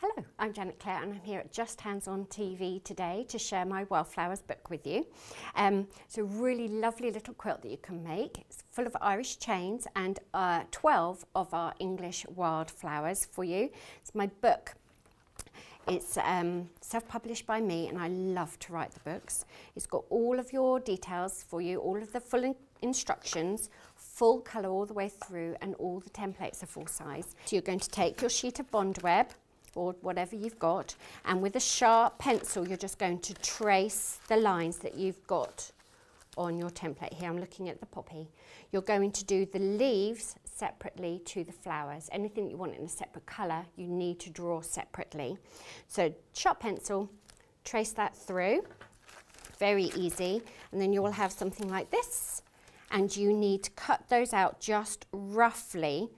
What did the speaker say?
Hello, I'm Janet Clare and I'm here at Justhands-on.tv today to share my Wildflowers book with you. It's a really lovely little quilt that you can make. It's full of Irish chains and 12 of our English wildflowers for you. It's my book. It's self-published by me and I love to write the books. It's got all of your details for you, all of the full instructions, full colour all the way through, and all the templates are full size. So you're going to take your sheet of bond web or whatever you've got, and with a sharp pencil you're just going to trace the lines that you've got on your template. Here I'm looking at the poppy. You're going to do the leaves separately to the flowers. Anything you want in a separate colour you need to draw separately. So sharp pencil, trace that through, very easy, and then you will have something like this, and you need to cut those out just roughly.